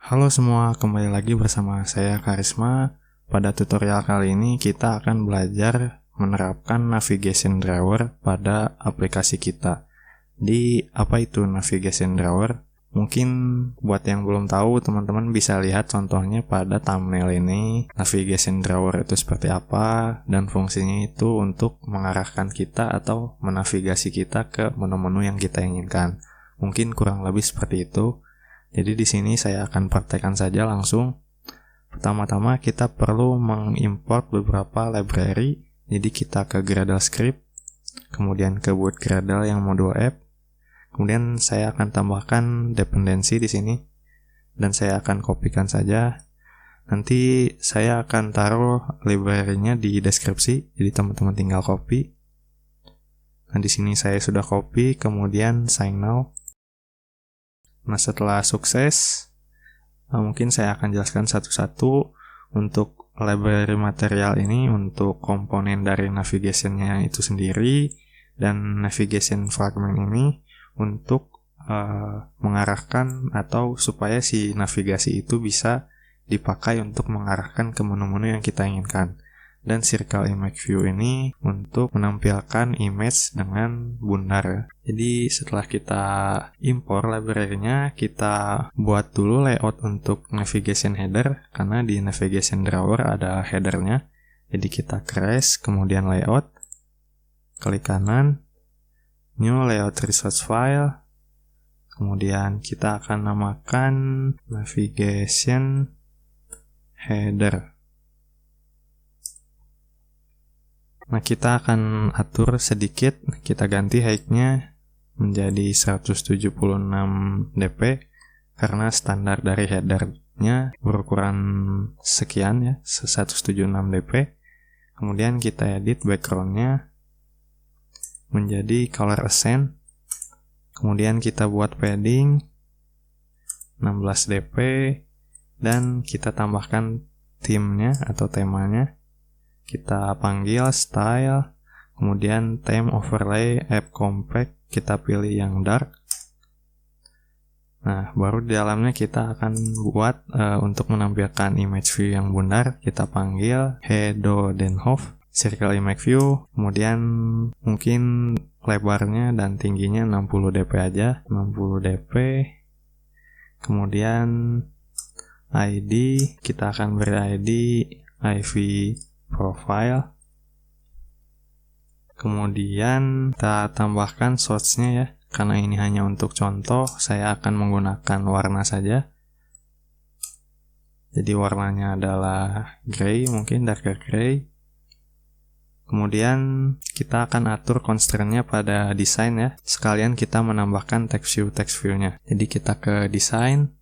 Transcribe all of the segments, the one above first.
Halo semua, kembali lagi bersama saya Karisma. Pada tutorial kali ini kita akan belajar menerapkan navigation drawer pada aplikasi kita. Di apa itu navigation drawer? Mungkin buat yang belum tahu, teman-teman bisa lihat contohnya pada thumbnail ini. Navigation drawer itu seperti apa dan fungsinya itu untuk mengarahkan kita atau menavigasi kita ke menu-menu yang kita inginkan. Mungkin kurang lebih seperti itu. Jadi di sini saya akan praktekkan saja langsung. Pertama-tama kita perlu mengimport beberapa library. Jadi kita ke Gradle Script, kemudian ke buat Gradle yang modul app. Kemudian saya akan tambahkan dependensi di sini dan saya akan kopikan saja. Nanti saya akan taruh library-nya di deskripsi. Jadi teman-teman tinggal copy. Nah, di sini saya sudah copy, kemudian sign now. Nah, setelah sukses, mungkin saya akan jelaskan satu-satu untuk library material ini, untuk komponen dari navigation-nya itu sendiri, dan navigation fragment ini untuk mengarahkan atau supaya si navigasi itu bisa dipakai untuk mengarahkan ke menu-menu yang kita inginkan. Dan circle image view ini untuk menampilkan image dengan bundar. Jadi setelah kita import library-nya, kita buat dulu layout untuk navigation header, karena di navigation drawer ada header-nya. Jadi kita crash, kemudian layout, klik kanan, new layout resource file, kemudian kita akan namakan navigation header. Nah, kita akan atur sedikit, kita ganti height-nya menjadi 176 dp karena standar dari header-nya berukuran sekian ya, 176 dp. Kemudian kita edit background-nya menjadi color accent. Kemudian kita buat padding 16 dp dan kita tambahkan theme-nya atau temanya. Kita panggil style, kemudian theme overlay app compact, kita pilih yang dark. Nah, baru di dalamnya kita akan buat untuk menampilkan image view yang bundar, kita panggil Hedodenhof circle image view, kemudian mungkin lebarnya dan tingginya 60 dp aja, 60 dp. Kemudian ID, kita akan beri ID IV profile. Kemudian kita tambahkan source-nya ya. Karena ini hanya untuk contoh, saya akan menggunakan warna saja. Jadi warnanya adalah gray, mungkin darker gray. Kemudian kita akan atur constraint-nya pada design ya. Sekalian kita menambahkan text view-nya. Jadi kita ke design.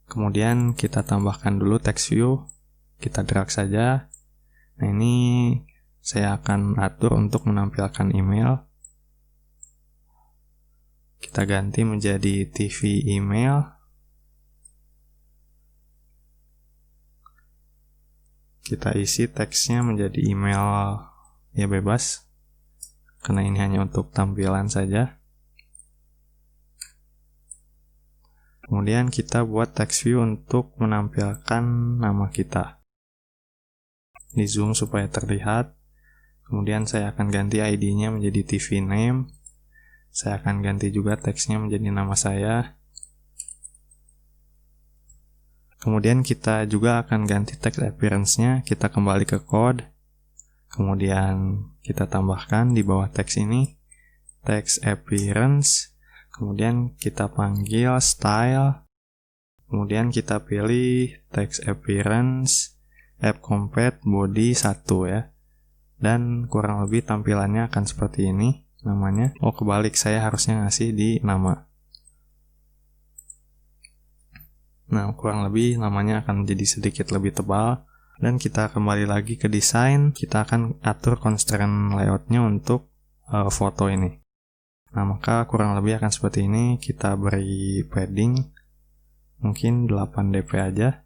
Kemudian kita tambahkan dulu text view. Kita drag saja. Nah, ini saya akan atur untuk menampilkan email. Kita ganti menjadi TV email. Kita isi teksnya menjadi email ya bebas, karena ini hanya untuk tampilan saja. Kemudian kita buat text view untuk menampilkan nama kita. Di zoom supaya terlihat. Kemudian saya akan ganti ID-nya menjadi TV name. Saya akan ganti juga teksnya menjadi nama saya. Kemudian kita juga akan ganti text appearance-nya. Kita kembali ke code. Kemudian kita tambahkan di bawah teks ini text appearance. Kemudian kita panggil style. Kemudian kita pilih text appearance app compact body 1 ya. Dan kurang lebih tampilannya akan seperti ini namanya. Oh, kebalik, saya harusnya ngasih di nama. Nah, kurang lebih namanya akan jadi sedikit lebih tebal. Dan kita kembali lagi ke desain. Kita akan atur constraint layout-nya untuk foto ini. Nah, maka kurang lebih akan seperti ini. Kita beri padding mungkin 8 dp aja.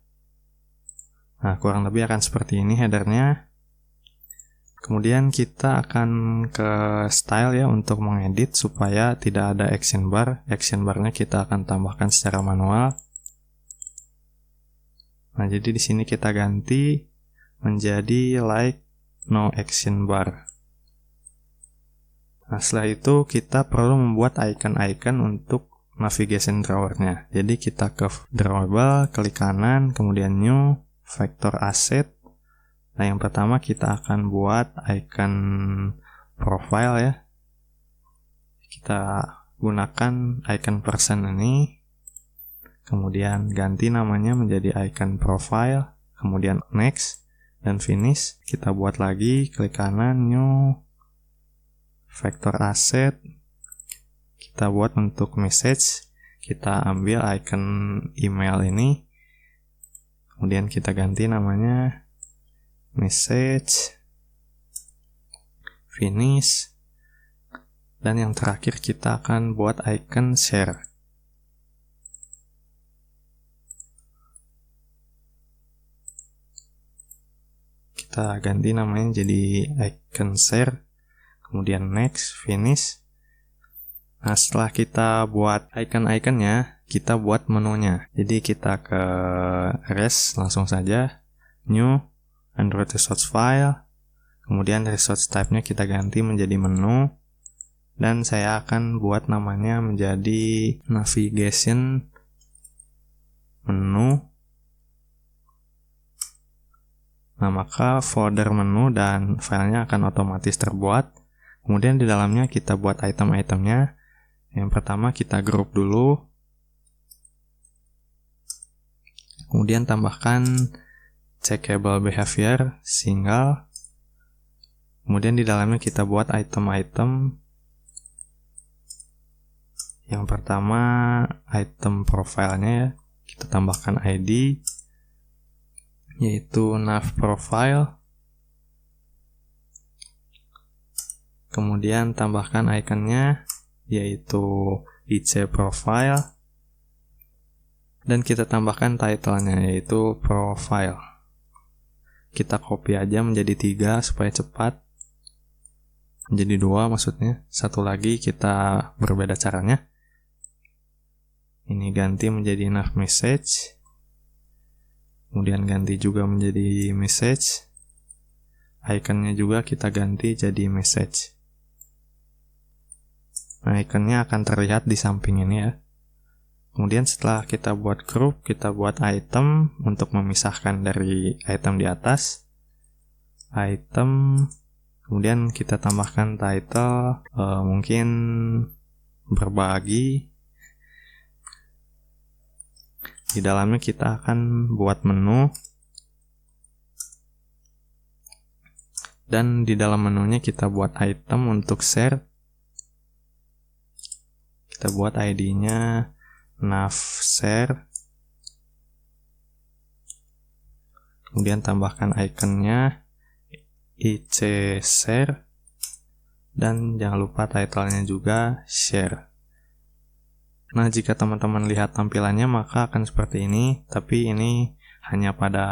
Nah, kurang lebih akan seperti ini header-nya. Kemudian kita akan ke style ya untuk mengedit supaya tidak ada action bar. Action bar-nya kita akan tambahkan secara manual. Nah, jadi di sini kita ganti menjadi like no action bar. Nah, setelah itu kita perlu membuat icon-icon untuk navigation drawer-nya. Jadi kita ke drawable, klik kanan, kemudian new, vector asset. Nah, yang pertama kita akan buat icon profile ya. Kita gunakan icon person ini. Kemudian ganti namanya menjadi icon profile, kemudian next dan finish. Kita buat lagi, klik kanan, new, vector asset. Kita buat untuk message. Kita ambil icon email ini. Kemudian kita ganti namanya message, finish. Dan yang terakhir kita akan buat icon share. Kita ganti namanya jadi icon share, kemudian next, finish. Nah, setelah kita buat icon-iconnya, kita buat menunya. Jadi kita ke res langsung saja, new, Android resource file, kemudian resource type-nya kita ganti menjadi menu, dan saya akan buat namanya menjadi navigation menu. Nah, maka folder menu dan filenya akan otomatis terbuat. Kemudian di dalamnya kita buat item-itemnya. Yang pertama kita group dulu. Kemudian tambahkan checkable behavior single. Kemudian di dalamnya kita buat item-item. Yang pertama item profile-nya ya. Kita tambahkan ID, yaitu nav profile. Kemudian tambahkan ikonnya, yaitu IC profile. Dan kita tambahkan title-nya, yaitu profile. Kita copy aja menjadi 3 supaya cepat. Menjadi 2 maksudnya. Satu lagi kita berbeda caranya. Ini ganti menjadi nav message. Kemudian ganti juga menjadi message. Ikonnya juga kita ganti jadi message. Nah, ikonnya akan terlihat di samping ini ya. Kemudian setelah kita buat group, kita buat item untuk memisahkan dari item di atas. Item, kemudian kita tambahkan title, mungkin berbagi. Di dalamnya kita akan buat menu. Dan di dalam menunya kita buat item untuk share. Kita buat ID-nya nav share. Kemudian tambahkan ikonnya IC share. Dan jangan lupa title-nya juga share. Nah, jika teman-teman lihat tampilannya maka akan seperti ini, tapi ini hanya pada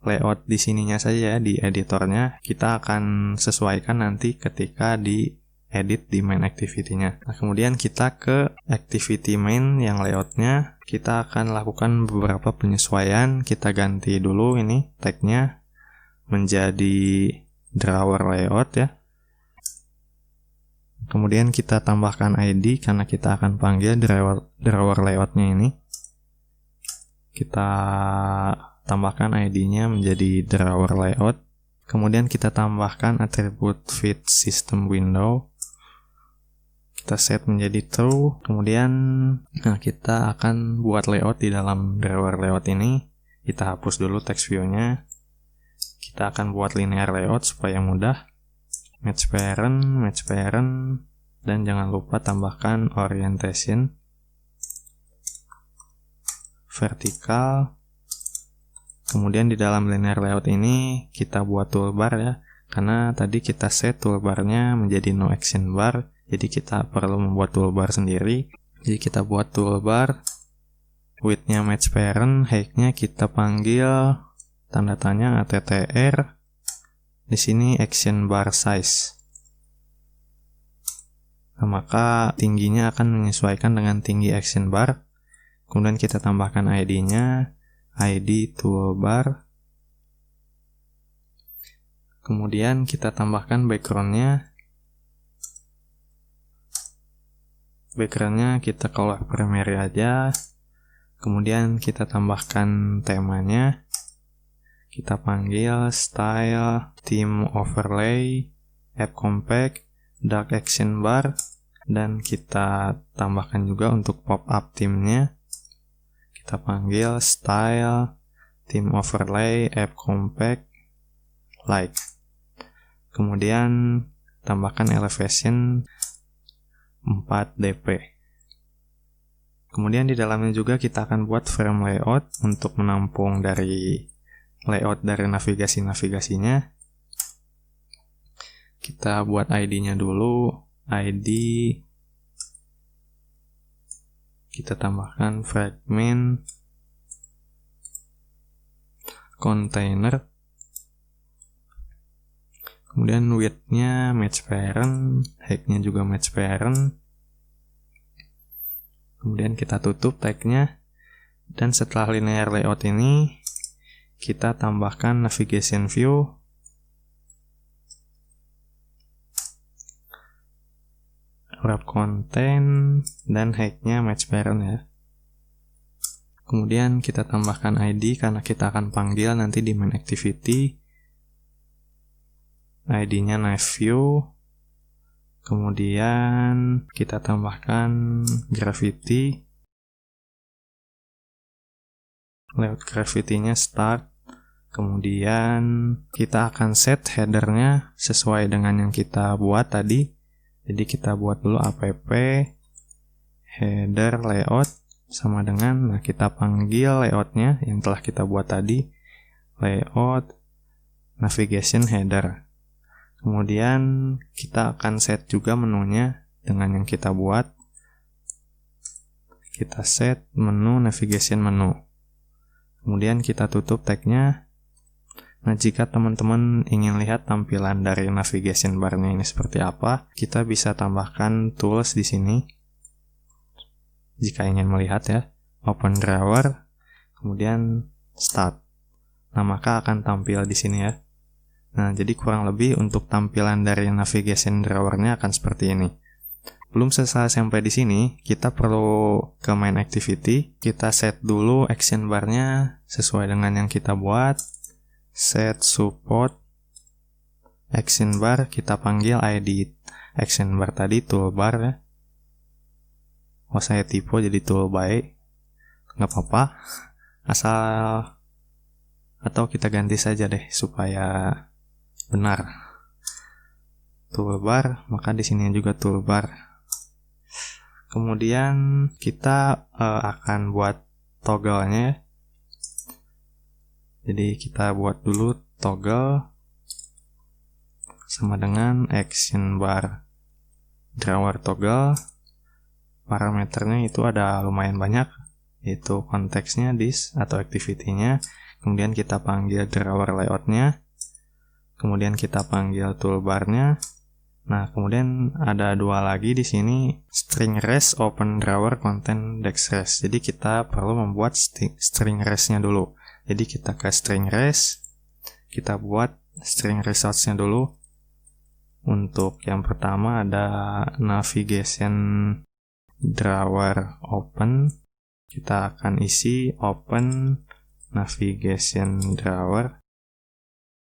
layout di sininya saja, di editornya. Kita akan sesuaikan nanti ketika di edit di main activity-nya. Nah, kemudian kita ke activity main yang layoutnya. Kita akan lakukan beberapa penyesuaian. Kita ganti dulu ini tag-nya menjadi drawer layout ya. Kemudian kita tambahkan ID karena kita akan panggil drawer layout-nya ini. Kita tambahkan ID-nya menjadi drawer layout. Kemudian kita tambahkan atribut fit system window. Kita set menjadi true. Kemudian kita akan buat layout di dalam drawer layout ini. Kita hapus dulu text view-nya. Kita akan buat linear layout supaya mudah. Match parent, dan jangan lupa tambahkan orientation, vertikal. Kemudian di dalam linear layout ini kita buat toolbar ya, karena tadi kita set toolbarnya menjadi no action bar, jadi kita perlu membuat toolbar sendiri. Jadi kita buat toolbar, width-nya match parent, height-nya kita panggil tanda tanya attr. Di sini action bar size. Nah, maka tingginya akan menyesuaikan dengan tinggi action bar. Kemudian kita tambahkan ID-nya. ID toolbar. Kemudian kita tambahkan backgroundnya. Backgroundnya kita color primary aja. Kemudian kita tambahkan temanya. Kita panggil style, theme overlay, app compact, dark action bar, dan kita tambahkan juga untuk pop-up theme-nya. Kita panggil style, theme overlay, app compact, like. Kemudian tambahkan elevation 4 dp. Kemudian di dalamnya juga kita akan buat frame layout untuk menampung dari layout dari navigasi-navigasinya. Kita buat ID-nya dulu. ID kita tambahkan fragment container. Kemudian width-nya match parent, height-nya juga match parent. Kemudian kita tutup tag-nya. Dan setelah linear layout ini, kita tambahkan navigation view. Wrap content, dan height-nya match parent ya. Kemudian kita tambahkan ID karena kita akan panggil nanti di main activity. ID-nya knife view. Kemudian kita tambahkan gravity. Layout gravity-nya start. Kemudian kita akan set header-nya sesuai dengan yang kita buat tadi. Jadi kita buat dulu app header layout sama dengan, nah kita panggil layout-nya yang telah kita buat tadi, layout navigation header. Kemudian kita akan set juga menunya dengan yang kita buat. Kita set menu navigation menu. Kemudian kita tutup tag-nya. Nah, jika teman-teman ingin lihat tampilan dari navigation bar-nya ini seperti apa, kita bisa tambahkan tools di sini. Jika ingin melihat ya, open drawer, kemudian start. Nah, maka akan tampil di sini ya. Nah, jadi kurang lebih untuk tampilan dari navigation drawer-nya akan seperti ini. Belum selesai sampai di sini, kita perlu ke main activity. Kita set dulu action bar-nya sesuai dengan yang kita buat. Set support action bar, kita panggil ID action bar tadi toolbar ya. Oh, saya tipe jadi toolbar. Nggak apa-apa. Asal atau kita ganti saja deh supaya benar. Toolbar, maka di sini juga toolbar. Kemudian kita akan buat toggle-nya. Jadi kita buat dulu toggle sama dengan action bar drawer toggle. Parameternya itu ada lumayan banyak, yaitu konteksnya this atau activity-nya. Kemudian kita panggil drawer layout-nya. Kemudian kita panggil toolbar-nya. Nah, kemudian ada dua lagi di sini, string res, open drawer, content dex res. Jadi kita perlu membuat string res-nya dulu. Jadi kita ke string res, kita buat string results-nya dulu. Untuk yang pertama ada navigation drawer open. Kita akan isi open navigation drawer.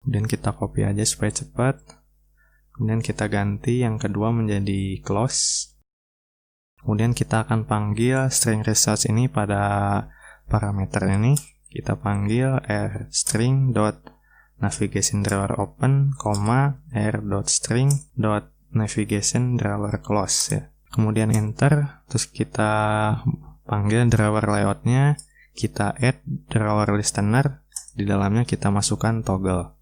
Kemudian kita copy aja supaya cepat. Kemudian kita ganti yang kedua menjadi close. Kemudian kita akan panggil string results ini pada parameter ini. Kita panggil r_string dot navigation drawer open, r.string dot navigation drawer close ya. Kemudian enter, terus kita panggil drawer layout-nya, kita add drawer listener, di dalamnya kita masukkan toggle.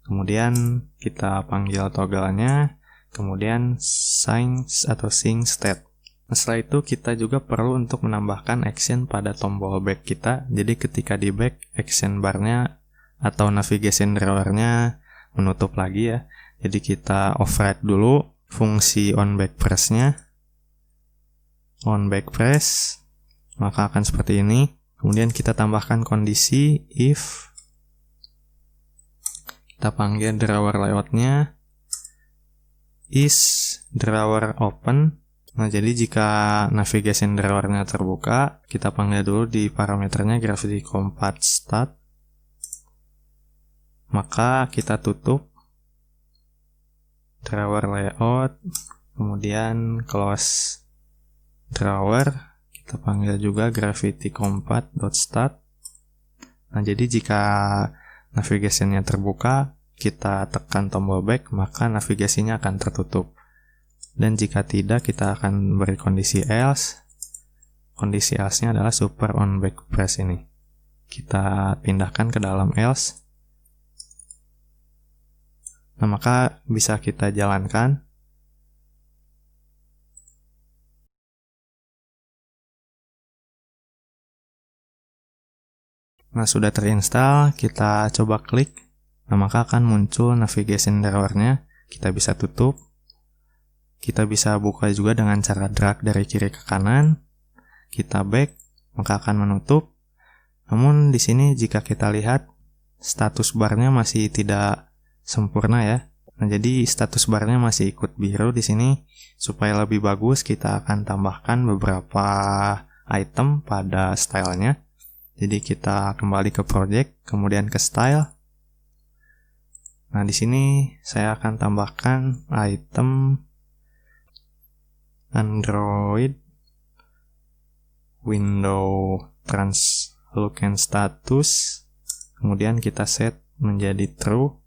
Kemudian kita panggil toggle-nya, kemudian sync atau sync state. Nah, setelah itu kita juga perlu untuk menambahkan action pada tombol back kita. Jadi ketika di back, action bar-nya atau navigation drawer-nya menutup lagi ya. Jadi kita override dulu fungsi on back press-nya. On back press, maka akan seperti ini. Kemudian kita tambahkan kondisi if, kita panggil drawer layoutnya is drawer open. Nah, jadi jika navigation drawernya terbuka, kita panggil dulu di parameternya gravity compact start. Maka kita tutup drawer layout, kemudian close drawer, kita panggil juga gravity compact.start. Nah, jadi jika navigationnya terbuka, kita tekan tombol back, maka navigasinya akan tertutup. Dan jika tidak, kita akan beri kondisi else. Kondisi else-nya adalah super on back press ini. Kita pindahkan ke dalam else. Nah, maka bisa kita jalankan. Nah, sudah terinstall, kita coba klik. Nah, maka akan muncul navigation drawer-nya. Kita bisa tutup. Kita bisa buka juga dengan cara drag dari kiri ke kanan. Kita back, maka akan menutup. Namun di sini jika kita lihat status barnya masih tidak sempurna ya. Nah, jadi status barnya masih ikut biru di sini. Supaya lebih bagus, kita akan tambahkan beberapa item pada stylenya. Jadi kita kembali ke project, kemudian ke style. Nah, di sini saya akan tambahkan item Android window translucent status, kemudian kita set menjadi true.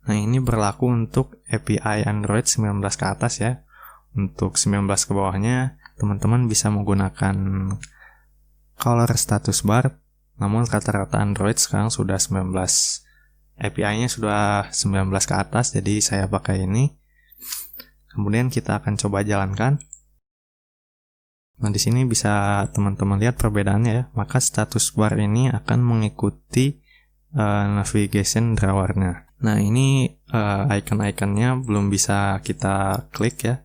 Nah, ini berlaku untuk API Android 19 ke atas ya. Untuk 19 ke bawahnya, teman-teman bisa menggunakan color status bar, namun rata-rata Android sekarang sudah 19. API-nya sudah 19 ke atas, jadi saya pakai ini. Kemudian kita akan coba jalankan. Nah, di sini bisa teman-teman lihat perbedaannya ya. Maka status bar ini akan mengikuti navigation drawer-nya. Nah, ini icon-iconnya belum bisa kita klik ya.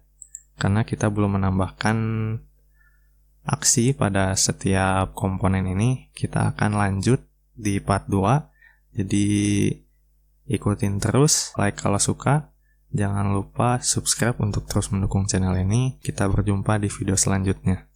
Karena kita belum menambahkan aksi pada setiap komponen ini. Kita akan lanjut di part 2. Jadi ikutin terus, like kalau suka. Jangan lupa subscribe untuk terus mendukung channel ini. Kita berjumpa di video selanjutnya.